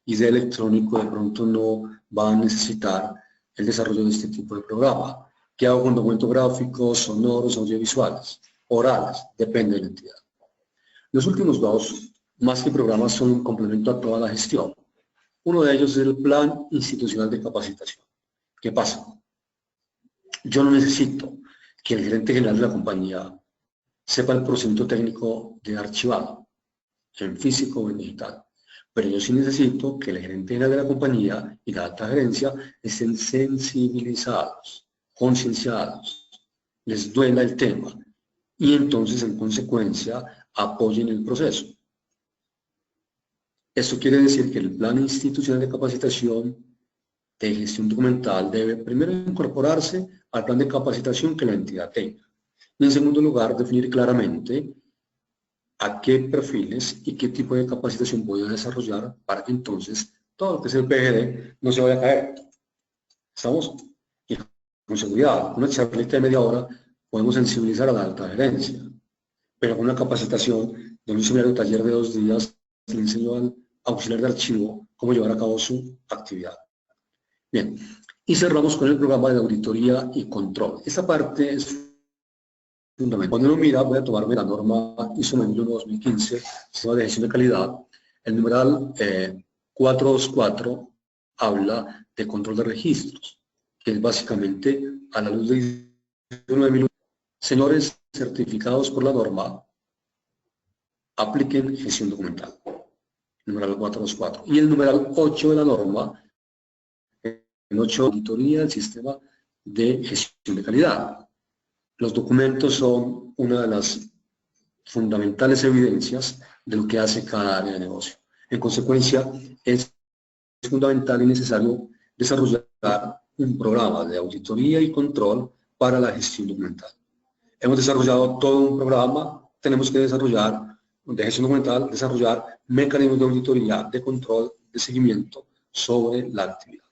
y de electrónico, de pronto no va a necesitar el desarrollo de este tipo de programa. ¿Qué hago con documentos gráficos, sonoros, audiovisuales? Orales, depende de la entidad. Los últimos dos, más que programas, son un complemento a toda la gestión. Uno de ellos es el Plan Institucional de Capacitación. ¿Qué pasa? Yo no necesito que el gerente general de la compañía sepa el procedimiento técnico de archivado, en físico o en digital. Pero yo sí necesito que el gerente general de la compañía y la alta gerencia estén sensibilizados, concienciados, les duela el tema y entonces en consecuencia apoyen el proceso. Esto quiere decir que el plan institucional de capacitación de gestión documental debe primero incorporarse al plan de capacitación que la entidad tenga. Y en segundo lugar, definir claramente a qué perfiles y qué tipo de capacitación voy a desarrollar para que entonces todo lo que es el PGD no se vaya a caer. ¿Estamos? Y con seguridad, una charlita de media hora podemos sensibilizar a la alta gerencia, pero con una capacitación de un seminario taller de 2 días le enseño al auxiliar de archivo cómo llevar a cabo su actividad. Bien, y cerramos con el programa de auditoría y control. Esta parte es fundamental. Cuando uno mira, voy a tomarme la norma ISO 2015, Sistema de Gestión de Calidad, el numeral 424 habla de control de registros, que es básicamente a la luz de ISO 9001. Señores certificados por la norma, apliquen gestión documental. Numeral 424. Y el numeral 8 de la norma, el 8, auditoría del sistema de gestión de calidad. Los documentos son una de las fundamentales evidencias de lo que hace cada área de negocio. En consecuencia, es fundamental y necesario desarrollar un programa de auditoría y control para la gestión documental. Hemos desarrollado todo un programa, tenemos que desarrollar, de gestión documental, desarrollar mecanismos de auditoría, de control, de seguimiento sobre la actividad.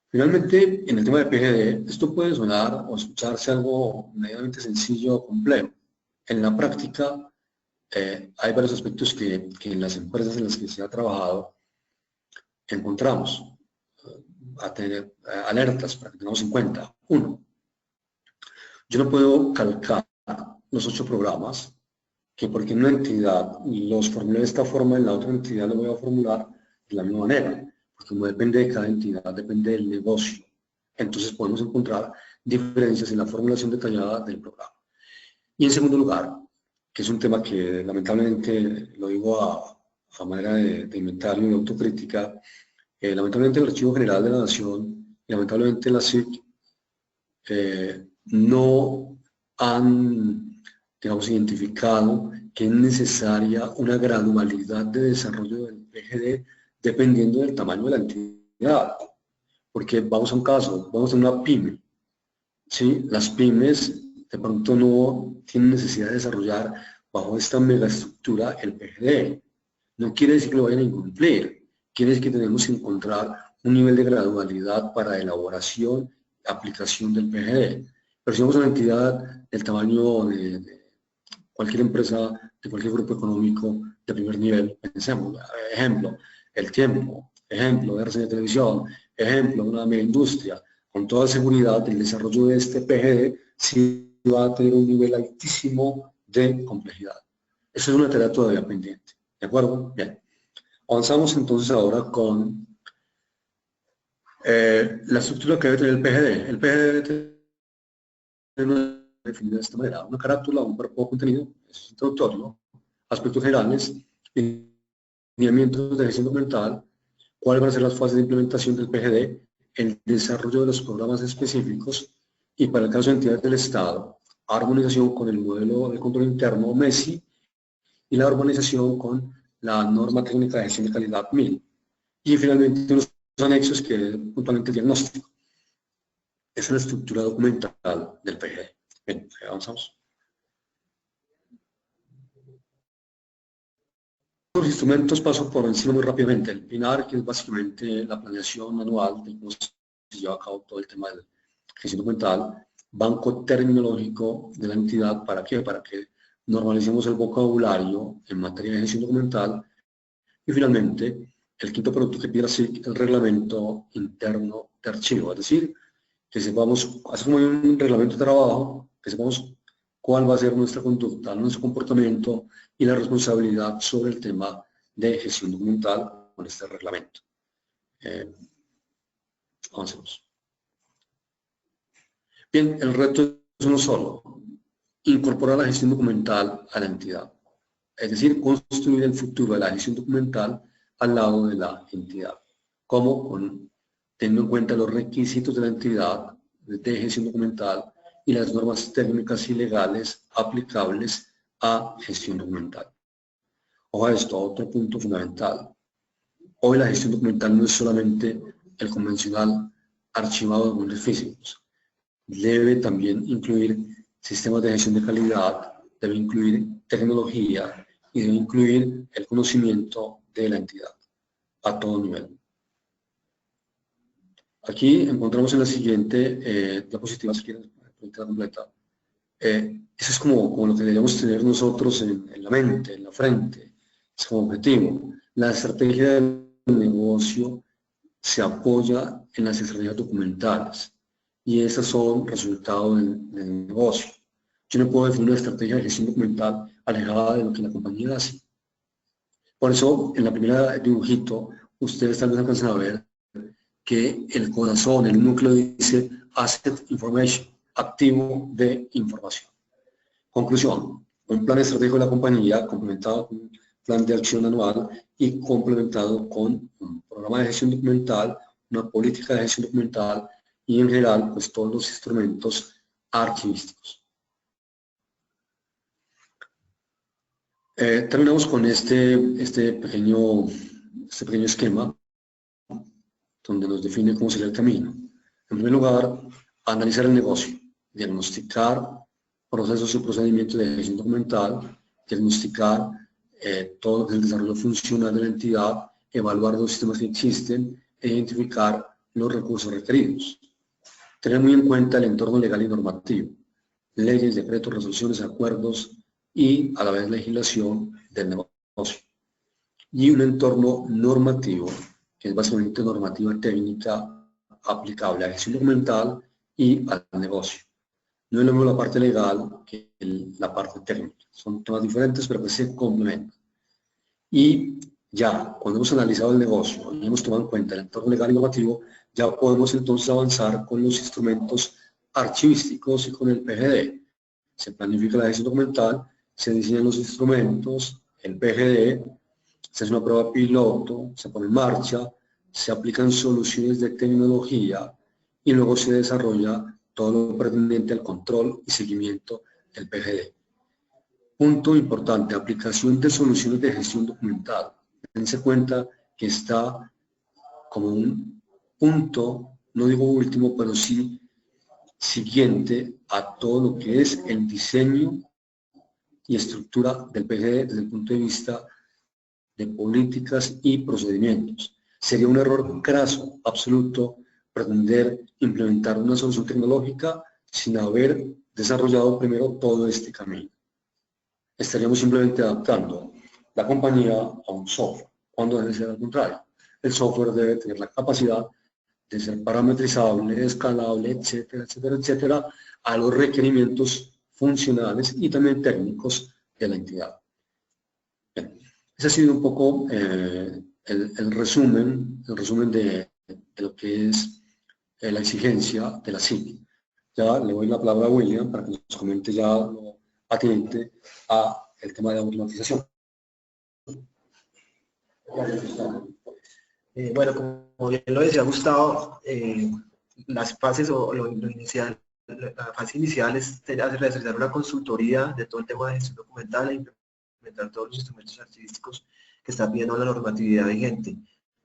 Finalmente, en el tema de PGD, esto puede sonar o escucharse algo medianamente sencillo o complejo. En la práctica, hay varios aspectos que en las empresas en las que se ha trabajado encontramos a tener alertas para que tengamos en cuenta. Uno, yo no puedo calcar los 8 programas, que porque en una entidad los formulé de esta forma, en la otra entidad lo voy a formular de la misma manera, porque como depende de cada entidad, depende del negocio. Entonces podemos encontrar diferencias en la formulación detallada del programa. Y en segundo lugar, que es un tema que lamentablemente lo digo a manera de inventario y de autocrítica, lamentablemente el Archivo General de la Nación y lamentablemente la SIC no han, digamos, identificado que es necesaria una gradualidad de desarrollo del PGD dependiendo del tamaño de la entidad. Porque vamos a un caso, vamos a una pyme. ¿Sí? Las pymes de pronto no tienen necesidad de desarrollar bajo esta megaestructura el PGD. No quiere decir que lo vayan a incumplir, quiere decir que tenemos que encontrar un nivel de gradualidad para elaboración y aplicación del PGD. Pero si vamos a una entidad del tamaño de cualquier empresa, de cualquier grupo económico de primer nivel, pensemos, ejemplo, El Tiempo, ejemplo, RCN Televisión, ejemplo, una mega industria, con toda seguridad el desarrollo de este PGD sí va a tener un nivel altísimo de complejidad. Eso es una tarea todavía pendiente. ¿De acuerdo? Bien. Avanzamos entonces ahora con la estructura que debe tener el PGD. El PGD debe tener definida de esta manera: una carátula, un cuerpo contenido, eso es introductorio, aspectos generales, lineamientos de gestión documental, cuáles van a ser las fases de implementación del PGD, el desarrollo de los programas específicos y, para el caso de entidades del Estado, armonización con el modelo de control interno MESI y la armonización con la norma técnica de gestión de calidad 1000. Y finalmente unos anexos que puntualmente el diagnóstico. Esa es la estructura documental del PGD. Bien, avanzamos. Los instrumentos paso por encima muy rápidamente. El PINAR, que es básicamente la planeación anual de cómo se lleva a cabo todo el tema de gestión documental. Banco terminológico de la entidad, ¿para qué? Para que normalicemos el vocabulario en materia de gestión documental. Y finalmente, el quinto producto que pide SIC, el reglamento interno de archivo, es decir, que sepamos, así como hay un reglamento de trabajo, que sepamos cuál va a ser nuestra conducta, nuestro comportamiento y la responsabilidad sobre el tema de gestión documental con este reglamento. Avancemos. Bien, el reto es uno solo: incorporar la gestión documental a la entidad. Es decir, construir el futuro de la gestión documental al lado de la entidad. ¿Cómo? Teniendo en cuenta los requisitos de la entidad de gestión documental y las normas técnicas y legales aplicables a gestión documental. Ojo a esto, otro punto fundamental. Hoy la gestión documental no es solamente el convencional archivado de documentos físicos. Debe también incluir sistemas de gestión de calidad, debe incluir tecnología y debe incluir el conocimiento de la entidad a todo nivel. Aquí encontramos en la siguiente diapositiva, si quieren, la completa. Eso es como lo que deberíamos tener nosotros en la mente, en la frente, es como objetivo. La estrategia del negocio se apoya en las estrategias documentales y esas son resultado del negocio. Yo no puedo definir una estrategia de gestión documental alejada de lo que la compañía hace. Por eso, en la primera dibujito, ustedes tal vez alcanzan a ver que el corazón, el núcleo dice Asset Information, activo de información. Conclusión, un plan estratégico de la compañía complementado con un plan de acción anual y complementado con un programa de gestión documental, una política de gestión documental y en general pues todos los instrumentos archivísticos. Terminamos con este pequeño esquema donde nos define cómo sería el camino. En primer lugar, analizar el negocio, diagnosticar procesos y procedimientos de gestión documental, diagnosticar todo el desarrollo funcional de la entidad, evaluar los sistemas que existen e identificar los recursos requeridos. Tener muy en cuenta el entorno legal y normativo, leyes, decretos, resoluciones, acuerdos y a la vez legislación del negocio. Y un entorno normativo, que es básicamente normativa técnica aplicable a gestión documental y al negocio. No es lo mismo la parte legal que la parte técnica. Son temas diferentes, pero que se complementan. Y ya, cuando hemos analizado el negocio y hemos tomado en cuenta el entorno legal y normativo, ya podemos entonces avanzar con los instrumentos archivísticos y con el PGD. Se planifica la gestión documental, se diseñan los instrumentos, el PGD, se hace una prueba piloto, se pone en marcha, se aplican soluciones de tecnología y luego se desarrolla todo lo pertinente al control y seguimiento del PGD. Punto importante, aplicación de soluciones de gestión documental. Dense cuenta que está como un punto, no digo último, pero sí siguiente a todo lo que es el diseño y estructura del PGD desde el punto de vista de políticas y procedimientos. Sería un error craso, absoluto, pretender implementar una solución tecnológica sin haber desarrollado primero todo este camino. Estaríamos simplemente adaptando la compañía a un software, cuando debe ser al contrario. El software debe tener la capacidad de ser parametrizable, escalable, etcétera, etcétera, etcétera, a los requerimientos funcionales y también técnicos de la entidad. Bien. Ese ha sido un poco el resumen de lo que es la exigencia de la CIMI. Ya le doy la palabra a William para que nos comente ya lo atinente a el tema de automatización.
Bueno, como bien lo decía Gustavo, las fases o lo inicial, la fase inicial es realizar una consultoría de todo el tema de gestión documental e implementar todos los instrumentos archivísticos que está pidiendo la normatividad vigente.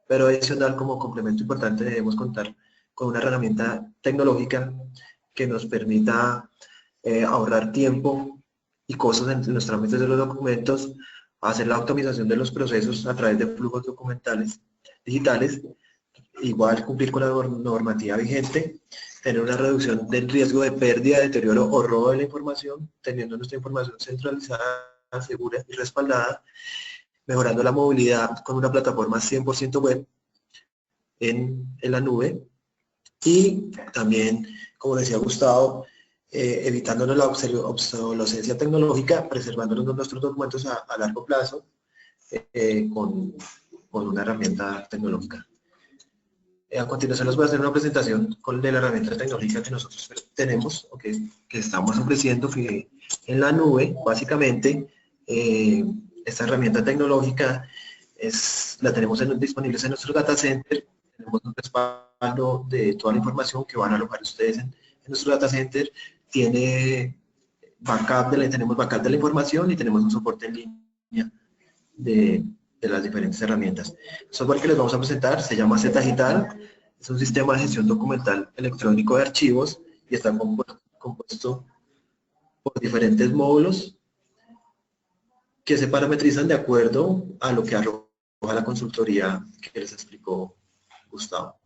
Pero adicional, como complemento importante, debemos contar con una herramienta tecnológica que nos permita ahorrar tiempo y costos en los trámites de los documentos, hacer la optimización de los procesos a través de flujos documentales digitales, igual cumplir con la normativa vigente, tener una reducción del riesgo de pérdida, deterioro o robo de la información, teniendo nuestra información centralizada, segura y respaldada, mejorando la movilidad con una plataforma 100% web en la nube, y también, como decía Gustavo, evitándonos la obsolescencia tecnológica, preservándonos nuestros documentos a largo plazo con una herramienta tecnológica. A continuación les voy a hacer una presentación de la herramienta tecnológica que nosotros tenemos, o que estamos ofreciendo en la nube. Básicamente, esta herramienta tecnológica la tenemos disponible en nuestro data center. Tenemos un respaldo de toda la información que van a alojar ustedes en nuestro data center. Tenemos backup de la información y tenemos un soporte en línea de las diferentes herramientas. El software que les vamos a presentar se llama ZDigital, es un sistema de gestión documental electrónico de archivos y está compuesto por diferentes módulos que se parametrizan de acuerdo a lo que arroja la consultoría que les explicó Gustavo.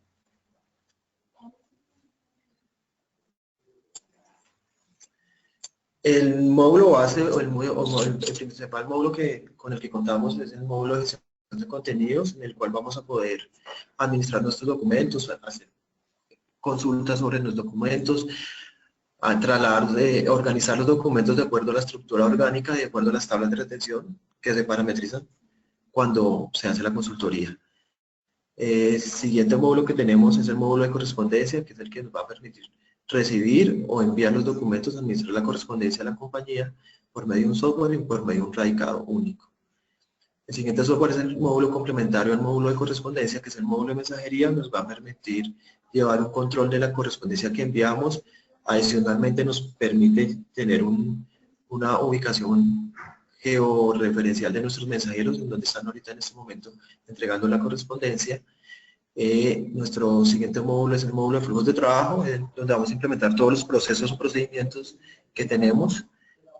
El módulo base o el principal módulo con el que contamos es el módulo de gestión de contenidos, en el cual vamos a poder administrar nuestros documentos, hacer consultas sobre los documentos, organizar los documentos de acuerdo a la estructura orgánica y de acuerdo a las tablas de retención que se parametrizan cuando se hace la consultoría. El siguiente módulo que tenemos es el módulo de correspondencia, que es el que nos va a permitir recibir o enviar los documentos, administrar la correspondencia a la compañía por medio de un software y por medio de un radicado único. El siguiente software es el módulo complementario al módulo de correspondencia, que es el módulo de mensajería. Nos va a permitir llevar un control de la correspondencia que enviamos. Adicionalmente nos permite tener una ubicación georreferencial de nuestros mensajeros, en donde están ahorita en este momento entregando la correspondencia. Nuestro siguiente módulo es el módulo de flujos de trabajo, donde vamos a implementar todos los procesos o procedimientos que tenemos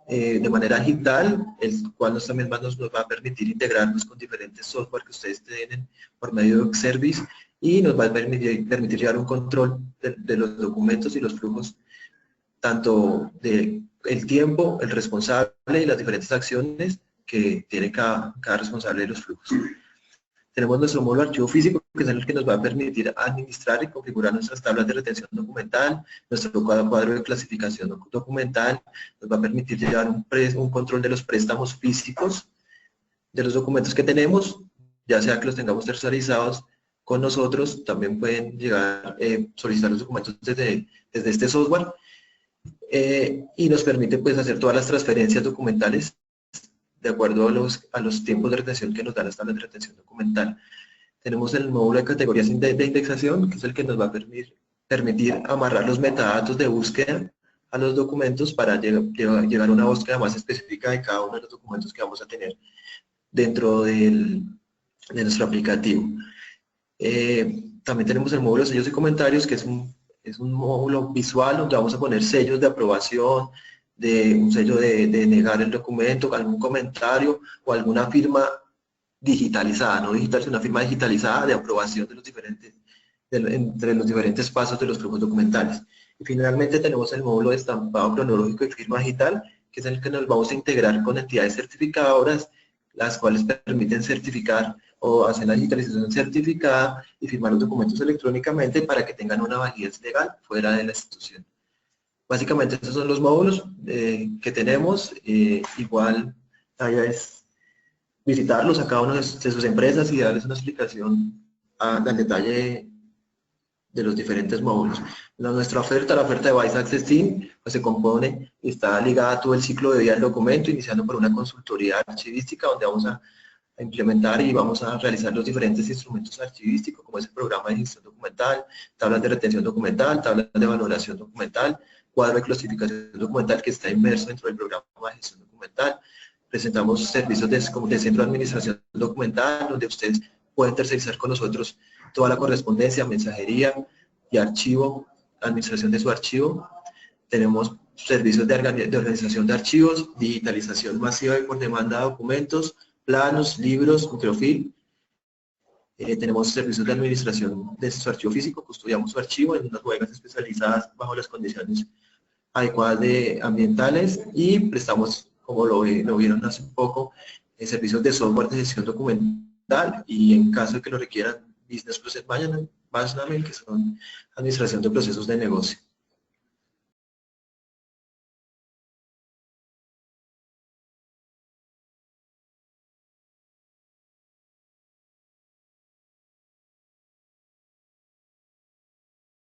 de manera digital, el cual también nos va a permitir integrarnos con diferentes software que ustedes tienen por medio de Service, y nos va a permitir llevar un control de los documentos y los flujos, tanto de el tiempo, el responsable y las diferentes acciones que tiene cada responsable de los flujos. Tenemos nuestro módulo de archivo físico, que es el que nos va a permitir administrar y configurar nuestras tablas de retención documental, nuestro cuadro de clasificación documental, nos va a permitir llevar un control de los préstamos físicos, de los documentos que tenemos, ya sea que los tengamos tercerizados con nosotros, también pueden llegar solicitar los documentos desde este software, y nos permite pues hacer todas las transferencias documentales de acuerdo a los tiempos de retención que nos dan las tablas de retención documental. Tenemos el módulo de categorías de indexación, que es el que nos va a permitir amarrar los metadatos de búsqueda a los documentos para llegar a una búsqueda más específica de cada uno de los documentos que vamos a tener dentro de nuestro aplicativo. También tenemos el módulo de sellos y comentarios, que es un módulo visual donde vamos a poner sellos de aprobación, un sello de negar el documento, algún comentario o alguna firma digitalizada, no digital, sino una firma digitalizada de aprobación de entre los diferentes pasos de los flujos documentales. Y finalmente tenemos el módulo de estampado cronológico y firma digital, que es el que nos vamos a integrar con entidades certificadoras, las cuales permiten certificar o hacer la digitalización certificada y firmar los documentos electrónicamente para que tengan una validez legal fuera de la institución. Básicamente estos son los módulos que tenemos. Igual allá es visitarlos a cada una de sus empresas y darles una explicación al detalle de los diferentes módulos. Nuestra oferta, la oferta de Bytes Access Team, pues se compone y está ligada a todo el ciclo de vida del documento, iniciando por una consultoría archivística, donde vamos a implementar y vamos a realizar los diferentes instrumentos archivísticos, como es el programa de gestión documental, tablas de retención documental, tablas de valoración documental, cuadro de clasificación documental que está inmerso dentro del programa de gestión documental. Presentamos servicios de centro de administración documental, donde ustedes pueden tercerizar con nosotros toda la correspondencia, mensajería y archivo, administración de su archivo. Tenemos servicios de organización de archivos, digitalización masiva y por demanda de documentos, planos, libros, microfilm. Tenemos servicios de administración de su archivo físico, custodiamos su archivo en unas bodegas especializadas bajo las condiciones adecuadas ambientales, y prestamos, como lo vieron hace poco, servicios de software de gestión documental, y en caso de que lo requieran, Business Process Management, que son administración de procesos de negocio.